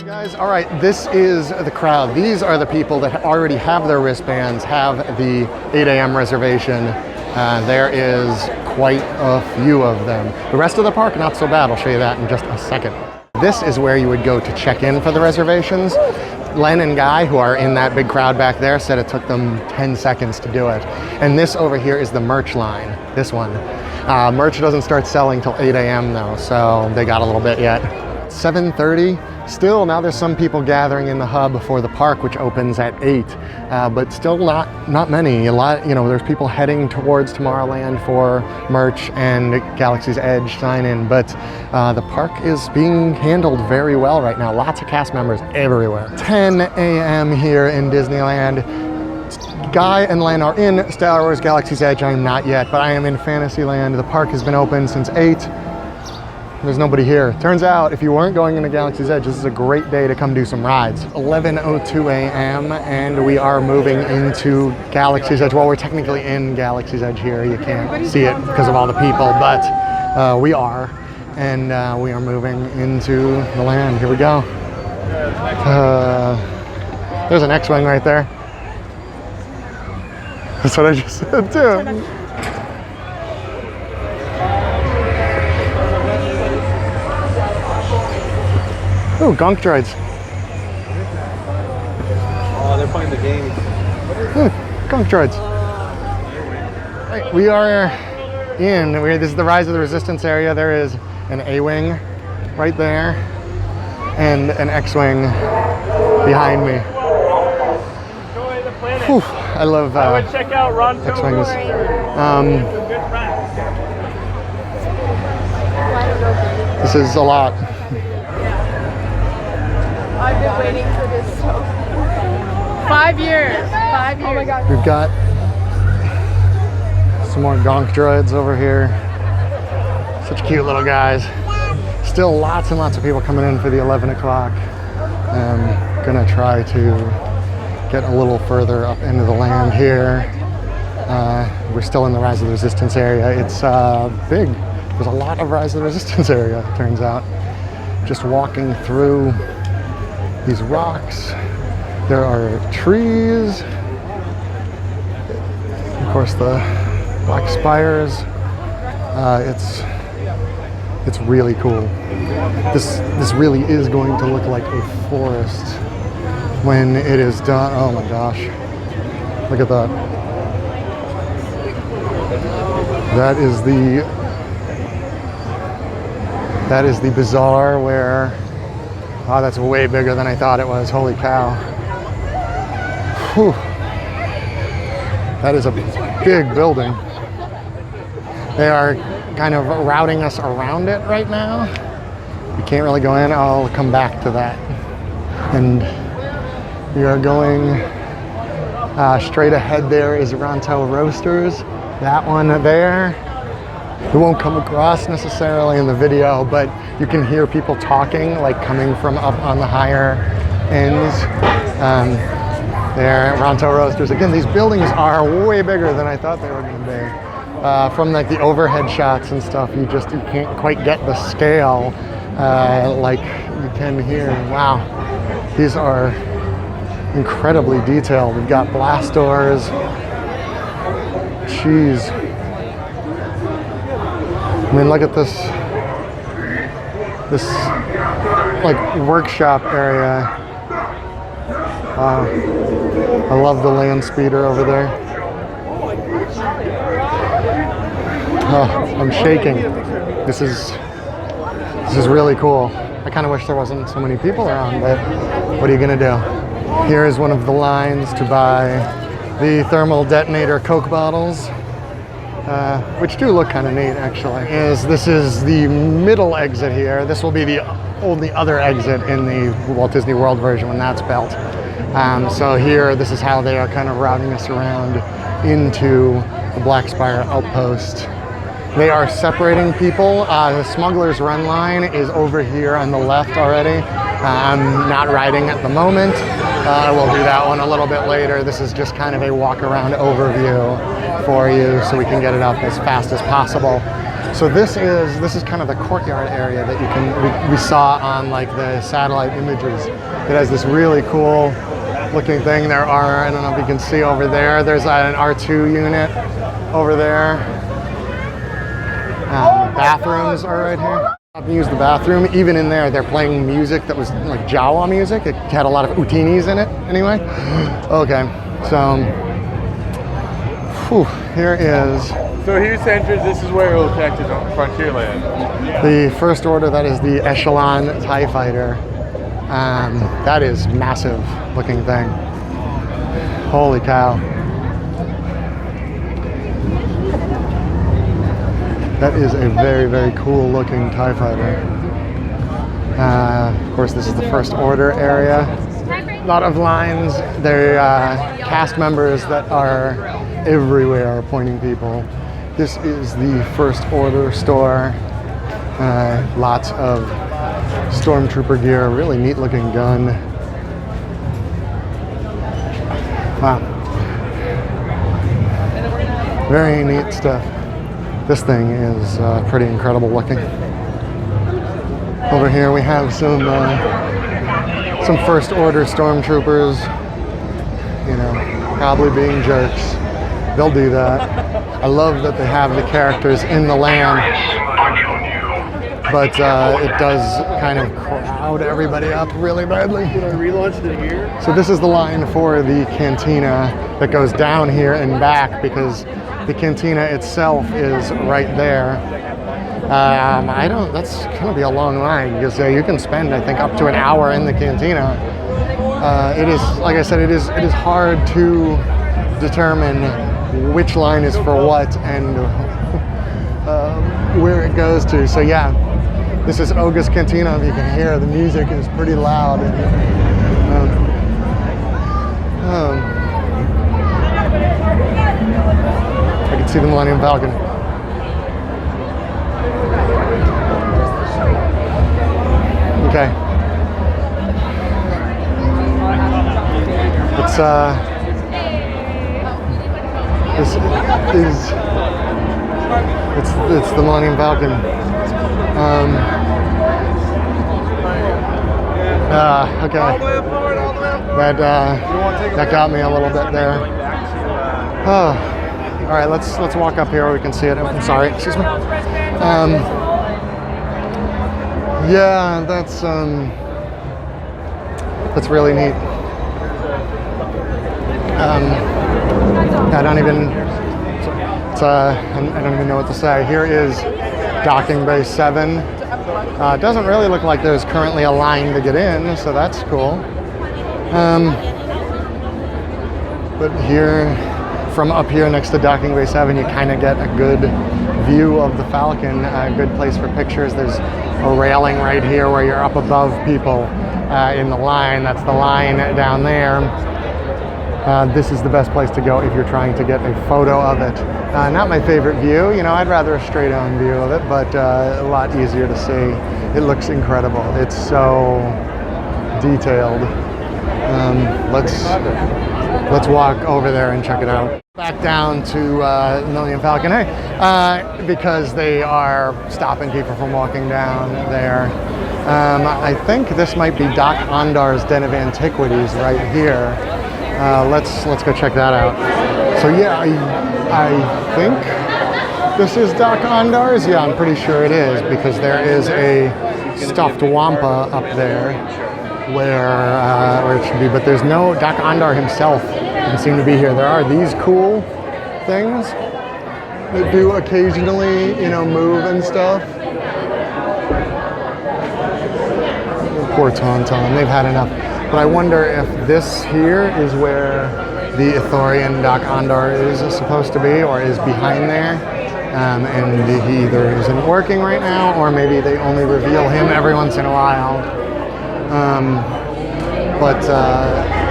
Guys, all right, this is the crowd. These are the people that already have their wristbands, have the 8 a.m. reservation. There is quite a few of them. The rest of the park, not so bad. I'll show you that in just a second. This is where you would go to check in for the reservations. Len and Guy, who are in that big crowd back there, said it took them 10 seconds to do it. And this over here is the merch line, this one. Merch doesn't start selling till 8 a.m. though, so they got a little bit yet. 7:30. Still, now there's some people gathering in the hub for the park, which opens at 8, but still not many. A lot, there's people heading towards Tomorrowland for merch and Galaxy's Edge sign-in, but the park is being handled very well right now. Lots of cast members everywhere. 10 a.m. here in Disneyland. Guy and Len are in Star Wars Galaxy's Edge. I'm not yet, but I am in Fantasyland. The park has been open since 8. There's nobody here. Turns out, if you weren't going into Galaxy's Edge, this is a great day to come do some rides. 11:02 a.m. and we are moving into Galaxy's Edge. Well, we're technically in Galaxy's Edge here. You can't see it because of all the people, but we are. And we are moving into the land. Here we go. There's an X-Wing right there. That's what I just said too. Ooh, gonk droids. Oh, they're playing the game. Ooh, gonk droids. Right, we are in. This is the Rise of the Resistance area. There is an A-Wing right there and an X-Wing behind me. Enjoy the planet. Whew, I love I would check out Ron X-Wings. This is a lot. I've been waiting for this so 5 years. 5 years. Oh my God. We've got some more gonk droids over here. Such cute little guys. Still lots and lots of people coming in for the 11 o'clock. I'm gonna try to get a little further up into the land here. We're still in the Rise of the Resistance area. It's big. There's a lot of Rise of the Resistance area, it turns out. Just walking through these rocks. There are trees. Of course, the black spires. It's really cool. This really is going to look like a forest when it is done. Oh my gosh! Look at that. That is the bazaar where. Oh, that's way bigger than I thought it was. Holy cow. Whew. That is a big building. They are kind of routing us around it right now. You can't really go in. I'll come back to that. And we are going straight ahead. There is Ronto Roasters. That one there. It won't come across necessarily in the video, but you can hear people talking, like coming from up on the higher ends. There, Ronto Roasters. Again, these buildings are way bigger than I thought they were going to be. From like the overhead shots and stuff, you can't quite get the scale like you can here. Wow, these are incredibly detailed. We've got blast doors. Jeez. I mean, look at this like workshop area. Wow. I love the land speeder over there. Oh, I'm shaking. This is really cool. I kind of wish there wasn't so many people around, but what are you gonna do? Here is one of the lines to buy the thermal detonator Coke bottles. Which do look kind of neat actually. This is the middle exit here. This will be the only other exit in the Walt Disney World version when that's built. So here, this is how they are kind of routing us around into the Black Spire outpost. They are separating people. The Smuggler's Run line is over here on the left already. I'm not riding at the moment. We'll do that one a little bit later. This is just kind of a walk around overview for you so we can get it up as fast as possible. So this is kind of the courtyard area that we saw on like the satellite images. It has this really cool looking thing. There are, I don't know if you can see over there, there's an R2 unit over there. Bathrooms are right here. I can use the bathroom. Even in there, they're playing music that was like Jawa music. It had a lot of utinis in it anyway. Okay, so here is... So here's the entrance. This is where it will connect to Frontierland. The First Order, that is the Echelon TIE Fighter. That is massive looking thing. Holy cow. That is a very, very cool looking TIE Fighter. Of course, this is the First Order area. A lot of lines. They're cast members that are everywhere pointing people. This is the First Order store. Lots of Stormtrooper gear, really neat looking gun. Wow. Very neat stuff. This thing is pretty incredible looking. Over here we have some First Order Stormtroopers, you know, probably being jerks. They'll do that. I love that they have the characters in the land, but it does kind of crowd everybody up really badly. Did I relaunch it here? So this is the line for the cantina that goes down here and back, because the cantina itself is right there. That's gonna be a long line, because you can spend, I think, up to an hour in the cantina. It is, like I said, it is hard to determine which line is for what and where it goes to. So yeah, this is Oga's Cantina. If you can hear, the music is pretty loud. I can see the Millennium Falcon. Okay. It's the Millennium Falcon. Okay. That got me a little bit there. Oh. All right, let's walk up here where we can see it. I'm sorry, excuse me. Yeah, that's really neat. I don't even know what to say. Here is Docking Bay 7. It doesn't really look like there's currently a line to get in, so that's cool. But here, from up here next to Docking Bay 7, you kind of get a good view of the Falcon, a good place for pictures. There's a railing right here where you're up above people in the line. That's the line down there. This is the best place to go if you're trying to get a photo of it. Not my favorite view, you know, I'd rather a straight on view of it, but a lot easier to see. It looks incredible. It's so detailed. Let's walk over there and check it out. Back down to Millennium Falcon, hey, because they are stopping people from walking down there. I think this might be Doc Ondar's Den of Antiquities right here. Let's go check that out. So yeah, I think this is Doc Ondar's. Yeah, I'm pretty sure it is, because there is a stuffed Wampa up there where it should be, but there's no Doc Ondar himself. Doesn't seem to be here. There are these cool things that do occasionally, you know, move and stuff. Poor Tauntaun, they've had enough. But I wonder if this here is where the Ithorian Doc Ondar is supposed to be, or is behind there. And he either isn't working right now, or maybe they only reveal him every once in a while. But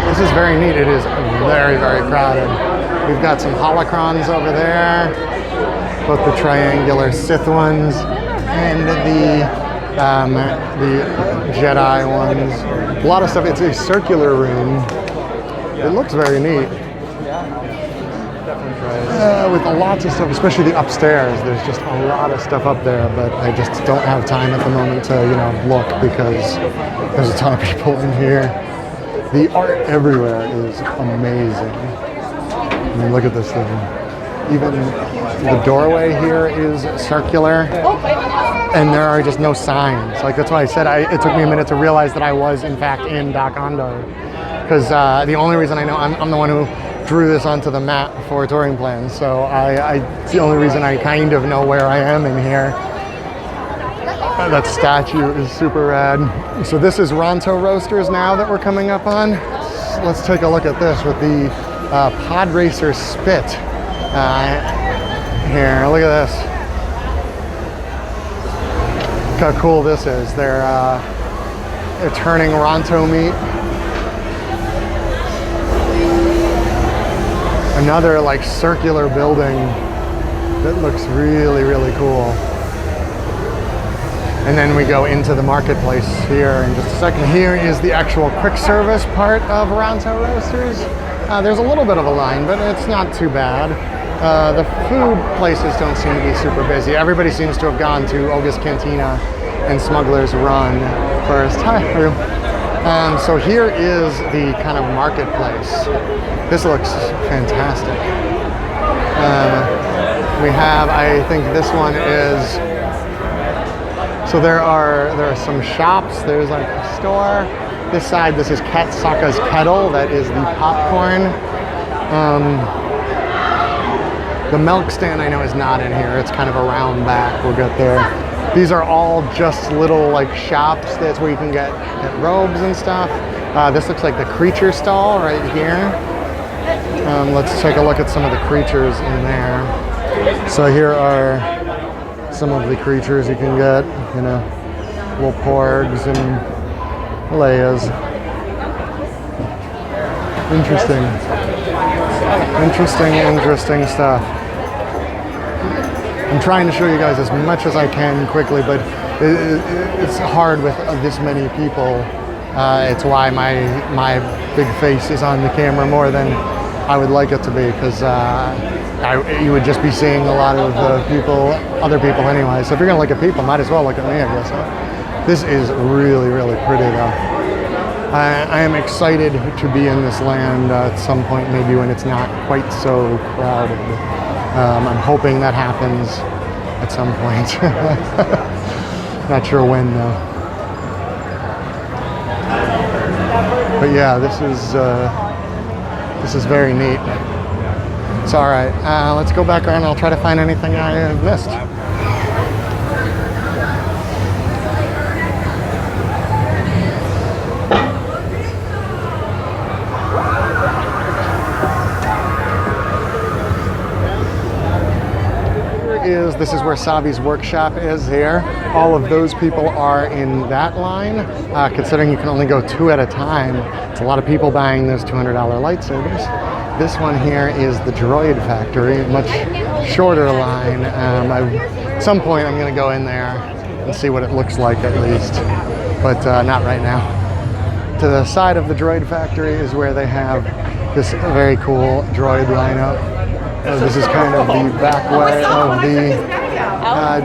this is very neat. It is very, very crowded. We've got some holocrons over there, both the triangular Sith ones and the Jedi ones. A lot of stuff. It's a circular room. It looks very neat. with lots of stuff, especially the upstairs. There's just a lot of stuff up there, but I just don't have time at the moment to, look because there's a ton of people in here. The art everywhere is amazing. I mean, look at this thing. Even the doorway here is circular, and there are just no signs. Like, that's why I said it took me a minute to realize that I was, in fact, in Dock Ondar. Because the only reason I know, I'm the one who drew this onto the map for TouringPlans, so it's the only reason I kind of know where I am in here. That statue is super rad. So this is Ronto Roasters now that we're coming up on. Let's take a look at this with the Pod Racer Spit. Here, look at this. Look how cool this is. They're turning Ronto meat. Another like circular building that looks really, really cool. And then we go into the marketplace here in just a second. Here is the actual quick service part of Ronto Roasters. There's a little bit of a line, but it's not too bad. The food places don't seem to be super busy. Everybody seems to have gone to Oga's Cantina and Smuggler's Run first. Hi, so here is the kind of marketplace. This looks fantastic. We have, I think this one is, so there are some shops. There's like a store. This side, this is Saka's Kettle. That is the popcorn. The milk stand I know is not in here. It's kind of around back. We'll get there. These are all just little like shops. That's where you can get robes and stuff. This looks like the creature stall right here. Let's take a look at some of the creatures in there. So here are some of the creatures you can get. Little porgs and Leias. Interesting stuff. I'm trying to show you guys as much as I can quickly, but it's hard with this many people. It's why my big face is on the camera more than I would like it to be, because you would just be seeing a lot of other people anyway. So if you're gonna look at people, might as well look at me, I guess. This is really, really pretty though. I am excited to be in this land at some point, maybe when it's not quite so crowded. I'm hoping that happens at some point. Not sure when though. But yeah, this is very neat. It's all right. Let's go back around and I'll try to find anything I have missed. This is where Savi's workshop is here. All of those people are in that line. Considering you can only go 2 at a time, it's a lot of people buying those $200 lightsabers. This one here is the Droid Factory, much shorter line. At some point I'm going to go in there and see what it looks like at least, but not right now. To the side of the Droid Factory is where they have this very cool droid lineup. This is kind of the back way of the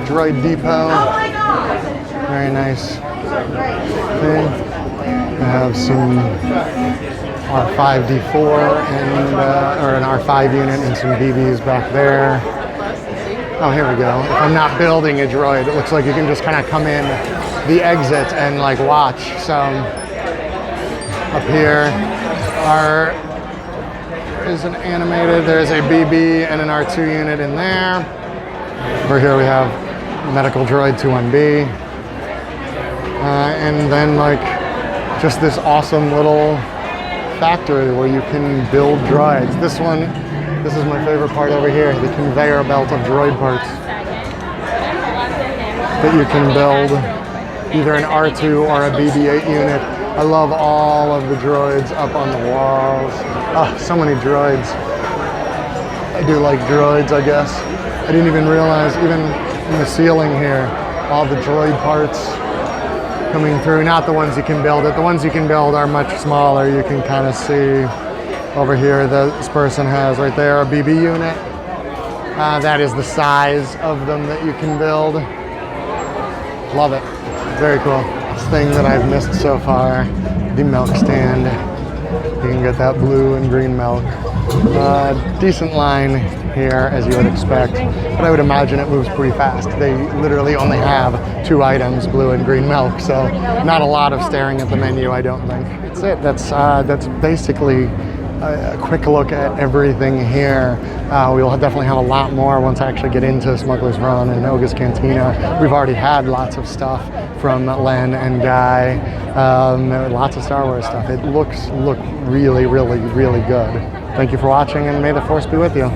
Droid Depot. Very nice thing. I have some R5D4 and or an R5 unit and some BBs back there. Oh, here we go. If I'm not building a droid, it looks like you can just kind of come in the exit and like watch. So up here is an animated, there's a BB and an R2 unit in there. Over here we have medical droid 21B. And then like just this awesome little factory where you can build droids. This is my favorite part over here, the conveyor belt of droid parts that you can build either an R2 or a BB-8 unit. I love all of the droids up on the walls. Oh, so many droids. I do like droids, I guess. I didn't even realize, even in the ceiling here, all the droid parts coming through. Not the ones you can build. The ones you can build are much smaller. You can kind of see Over here, this person has right there a BB unit. That is the size of them that you can build. Love it. Very cool. This thing that I've missed so far, the milk stand. You can get that blue and green milk. Decent line here, as you would expect, but I would imagine it moves pretty fast. They literally only have 2 items, blue and green milk, so not a lot of staring at the menu, I don't think. That's it. That's basically a quick look at everything here. We'll definitely have a lot more once I actually get into Smuggler's Run and Oga's Cantina. We've already had lots of stuff from Len and Guy. Lots of Star Wars stuff. It looks really, really, really good. Thank you for watching, and may the Force be with you.